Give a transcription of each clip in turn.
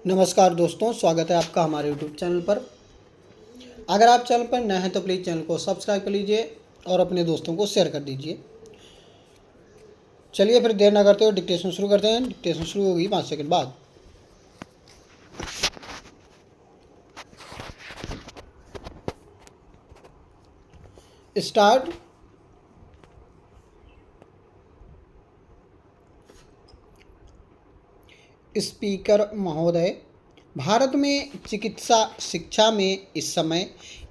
नमस्कार दोस्तों, स्वागत है आपका हमारे यूट्यूब चैनल पर। अगर आप चैनल पर नए हैं तो प्लीज़ चैनल को सब्सक्राइब कर लीजिए और अपने दोस्तों को शेयर कर दीजिए। चलिए फिर देर ना करते हुए डिक्टेशन शुरू करते हैं। डिक्टेशन शुरू होगी 5 सेकंड बाद। स्टार्ट। स्पीकर महोदय, भारत में चिकित्सा शिक्षा में इस समय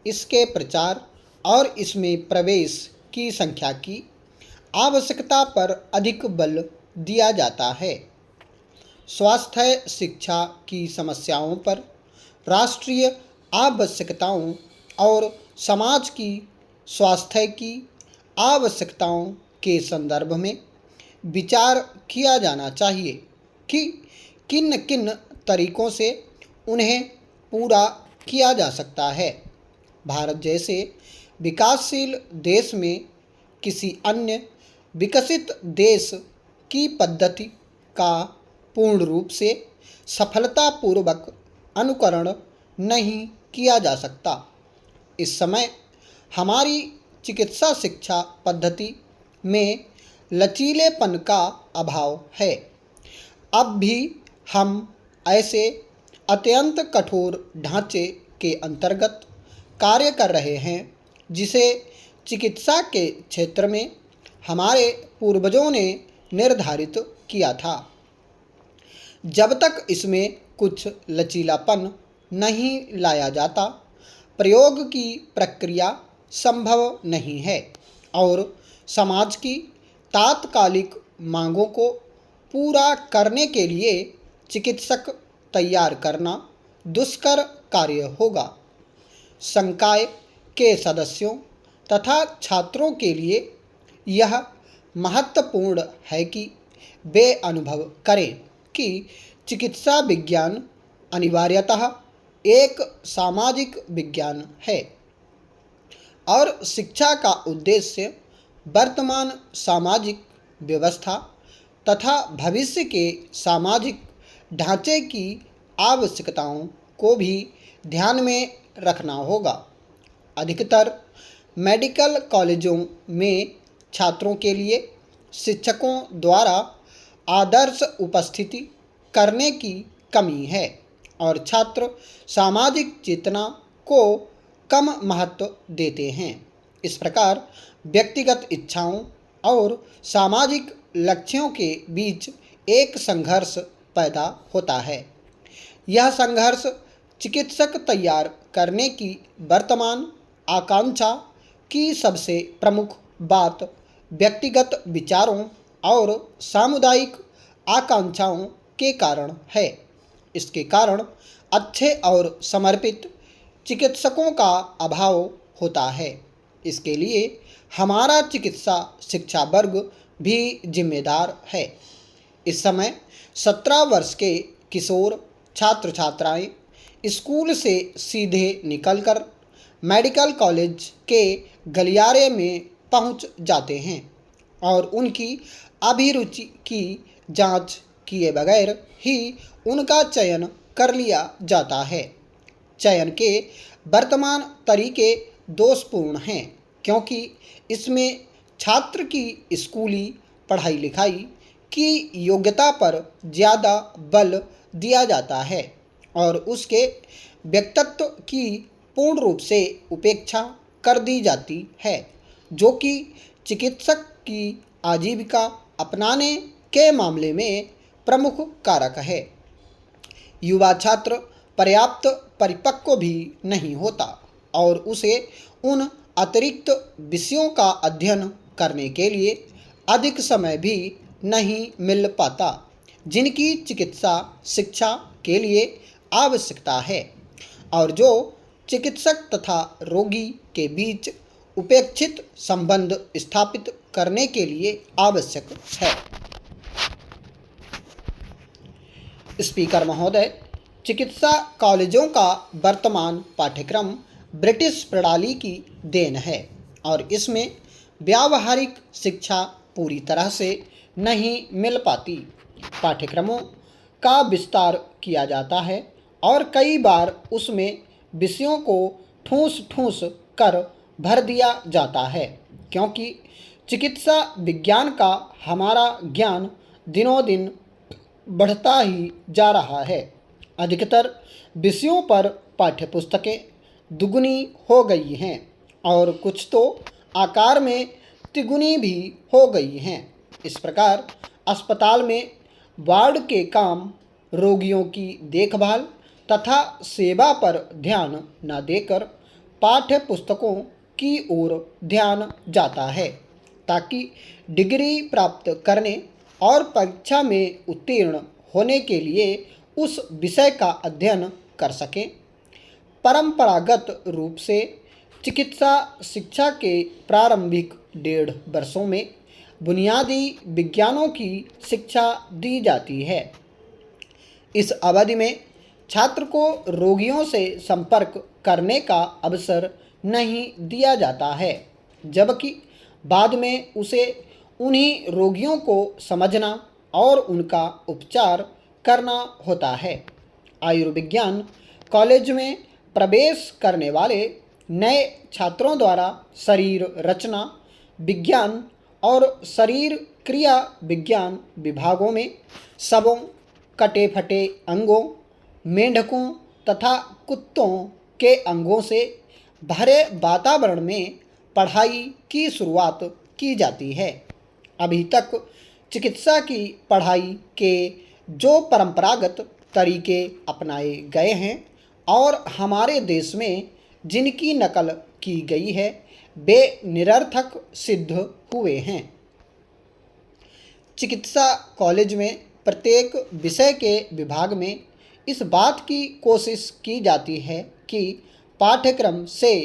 इसके प्रचार और इसमें प्रवेश की संख्या की आवश्यकता पर अधिक बल दिया जाता है। स्वास्थ्य शिक्षा की समस्याओं पर राष्ट्रीय आवश्यकताओं और समाज की स्वास्थ्य की आवश्यकताओं के संदर्भ में विचार किया जाना चाहिए कि किन किन तरीकों से उन्हें पूरा किया जा सकता है। भारत जैसे विकासशील देश में किसी अन्य विकसित देश की पद्धति का पूर्ण रूप से सफलतापूर्वक अनुकरण नहीं किया जा सकता। इस समय हमारी चिकित्सा शिक्षा पद्धति में लचीलेपन का अभाव है। अब भी हम ऐसे अत्यंत कठोर ढांचे के अंतर्गत कार्य कर रहे हैं जिसे चिकित्सा के क्षेत्र में हमारे पूर्वजों ने निर्धारित किया था। जब तक इसमें कुछ लचीलापन नहीं लाया जाता, प्रयोग की प्रक्रिया संभव नहीं है और समाज की तात्कालिक मांगों को पूरा करने के लिए चिकित्सक तैयार करना दुष्कर कार्य होगा। संकाय के सदस्यों तथा छात्रों के लिए यह महत्वपूर्ण है कि वे अनुभव करें कि चिकित्सा विज्ञान अनिवार्यतः एक सामाजिक विज्ञान है और शिक्षा का उद्देश्य वर्तमान सामाजिक व्यवस्था तथा भविष्य के सामाजिक ढांचे की आवश्यकताओं को भी ध्यान में रखना होगा। अधिकतर मेडिकल कॉलेजों में छात्रों के लिए शिक्षकों द्वारा आदर्श उपस्थिति करने की कमी है और छात्र सामाजिक चेतना को कम महत्व देते हैं। इस प्रकार व्यक्तिगत इच्छाओं और सामाजिक लक्ष्यों के बीच एक संघर्ष पैदा होता है। यह संघर्ष चिकित्सक तैयार करने की वर्तमान आकांक्षा की सबसे प्रमुख बात व्यक्तिगत विचारों और सामुदायिक आकांक्षाओं के कारण है। इसके कारण अच्छे और समर्पित चिकित्सकों का अभाव होता है। इसके लिए हमारा चिकित्सा शिक्षा वर्ग भी जिम्मेदार है। इस समय 17 वर्ष के किशोर छात्र छात्राएं स्कूल से सीधे निकलकर मेडिकल कॉलेज के गलियारे में पहुंच जाते हैं और उनकी अभिरुचि की जांच किए बगैर ही उनका चयन कर लिया जाता है। चयन के वर्तमान तरीके दोषपूर्ण हैं क्योंकि इसमें छात्र की स्कूली पढ़ाई लिखाई की योग्यता पर ज़्यादा बल दिया जाता है और उसके व्यक्तित्व की पूर्ण रूप से उपेक्षा कर दी जाती है, जो कि चिकित्सक की आजीविका अपनाने के मामले में प्रमुख कारक है। युवा छात्र पर्याप्त परिपक्व भी नहीं होता और उसे उन अतिरिक्त विषयों का अध्ययन करने के लिए अधिक समय भी नहीं मिल पाता जिनकी चिकित्सा शिक्षा के लिए आवश्यकता है और जो चिकित्सक तथा रोगी के बीच उपेक्षित संबंध स्थापित करने के लिए आवश्यक है। स्पीकर महोदय, चिकित्सा कॉलेजों का वर्तमान पाठ्यक्रम ब्रिटिश प्रणाली की देन है और इसमें व्यावहारिक शिक्षा पूरी तरह से नहीं मिल पाती। पाठ्यक्रमों का विस्तार किया जाता है और कई बार उसमें विषयों को ठूंस ठूंस कर भर दिया जाता है, क्योंकि चिकित्सा विज्ञान का हमारा ज्ञान दिनों दिन बढ़ता ही जा रहा है। अधिकतर विषयों पर पाठ्यपुस्तकें दुगुनी हो गई हैं और कुछ तो आकार में तिगुनी भी हो गई हैं। इस प्रकार अस्पताल में वार्ड के काम, रोगियों की देखभाल तथा सेवा पर ध्यान न देकर पाठ्य पुस्तकों की ओर ध्यान जाता है, ताकि डिग्री प्राप्त करने और परीक्षा में उत्तीर्ण होने के लिए उस विषय का अध्ययन कर सकें। परंपरागत रूप से चिकित्सा शिक्षा के प्रारंभिक 1.5 वर्षों में बुनियादी विज्ञानों की शिक्षा दी जाती है। इस अवधि में छात्र को रोगियों से संपर्क करने का अवसर नहीं दिया जाता है, जबकि बाद में उसे उन्हीं रोगियों को समझना और उनका उपचार करना होता है। आयुर्विज्ञान कॉलेज में प्रवेश करने वाले नए छात्रों द्वारा शरीर रचना विज्ञान और शरीर क्रिया विज्ञान विभागों में शवों, कटे फटे अंगों, मेंढकों तथा कुत्तों के अंगों से भरे वातावरण में पढ़ाई की शुरुआत की जाती है। अभी तक चिकित्सा की पढ़ाई के जो परंपरागत तरीके अपनाए गए हैं और हमारे देश में जिनकी नकल की गई है, वे निरर्थक सिद्ध हुए हैं। चिकित्सा कॉलेज में प्रत्येक विषय के विभाग में इस बात की कोशिश की जाती है कि पाठ्यक्रम से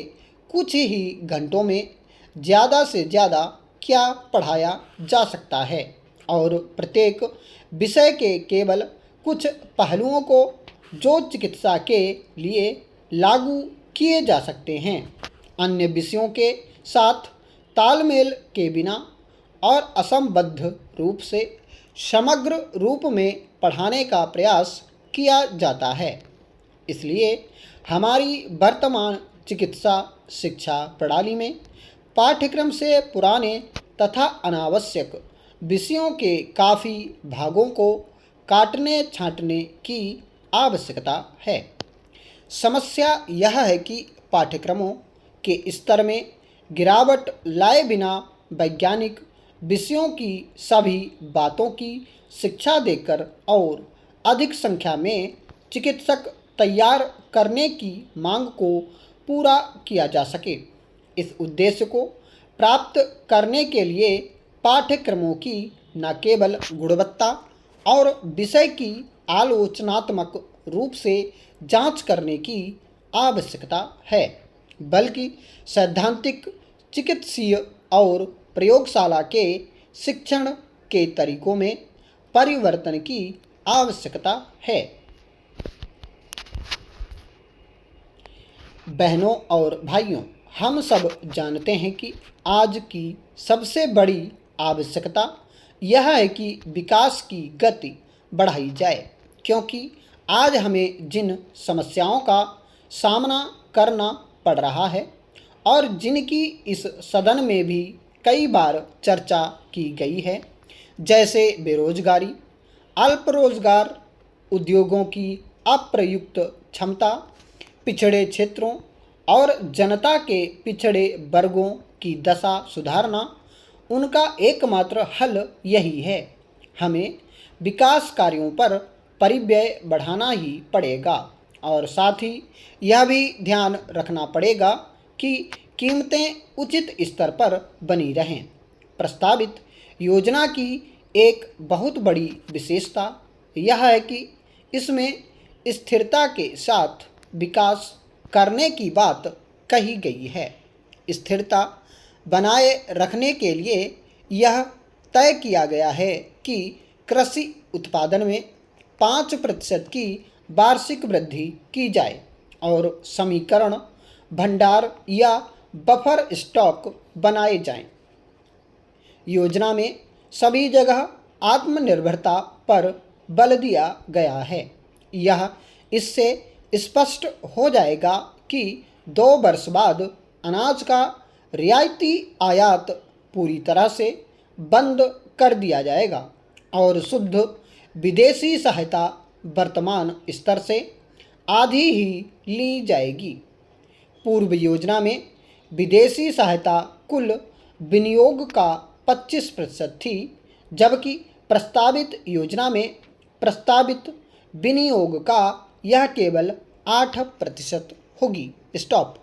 कुछ ही घंटों में ज़्यादा से ज़्यादा क्या पढ़ाया जा सकता है और प्रत्येक विषय के केवल कुछ पहलुओं को जो चिकित्सा के लिए लागू किए जा सकते हैं, अन्य विषयों के साथ तालमेल के बिना और असंबद्ध रूप से समग्र रूप में पढ़ाने का प्रयास किया जाता है। इसलिए हमारी वर्तमान चिकित्सा शिक्षा प्रणाली में पाठ्यक्रम से पुराने तथा अनावश्यक विषयों के काफ़ी भागों को काटने छांटने की आवश्यकता है। समस्या यह है कि पाठ्यक्रमों के स्तर में गिरावट लाए बिना वैज्ञानिक विषयों की सभी बातों की शिक्षा देकर और अधिक संख्या में चिकित्सक तैयार करने की मांग को पूरा किया जा सके। इस उद्देश्य को प्राप्त करने के लिए पाठ्यक्रमों की न केवल गुणवत्ता और विषय की आलोचनात्मक रूप से जांच करने की आवश्यकता है, बल्कि सैद्धांतिक, चिकित्सीय और प्रयोगशाला के शिक्षण के तरीकों में परिवर्तन की आवश्यकता है। बहनों और भाइयों, हम सब जानते हैं कि आज की सबसे बड़ी आवश्यकता यह है कि विकास की गति बढ़ाई जाए, क्योंकि आज हमें जिन समस्याओं का सामना करना पड़ रहा है और जिनकी इस सदन में भी कई बार चर्चा की गई है, जैसे बेरोजगारी, अल्प रोजगार, उद्योगों की अप्रयुक्त क्षमता, पिछड़े क्षेत्रों और जनता के पिछड़े वर्गों की दशा सुधारना, उनका एकमात्र हल यही है। हमें विकास कार्यों पर परिव्यय बढ़ाना ही पड़ेगा और साथ ही यह भी ध्यान रखना पड़ेगा कि कीमतें उचित स्तर पर बनी रहें। प्रस्तावित योजना की एक बहुत बड़ी विशेषता यह है कि इसमें स्थिरता के साथ विकास करने की बात कही गई है। स्थिरता बनाए रखने के लिए यह तय किया गया है कि कृषि उत्पादन में 5% की वार्षिक वृद्धि की जाए और समीकरण, भंडार या बफर स्टॉक बनाए जाएं। योजना में सभी जगह आत्मनिर्भरता पर बल दिया गया है। यह इससे स्पष्ट हो जाएगा कि 2 वर्ष बाद अनाज का रियायती आयात पूरी तरह से बंद कर दिया जाएगा और शुद्ध विदेशी सहायता वर्तमान स्तर से आधी ही ली जाएगी। पूर्व योजना में विदेशी सहायता कुल विनियोग का 25% थी, जबकि प्रस्तावित योजना में प्रस्तावित विनियोग का यह केवल 8% होगी। स्टॉप।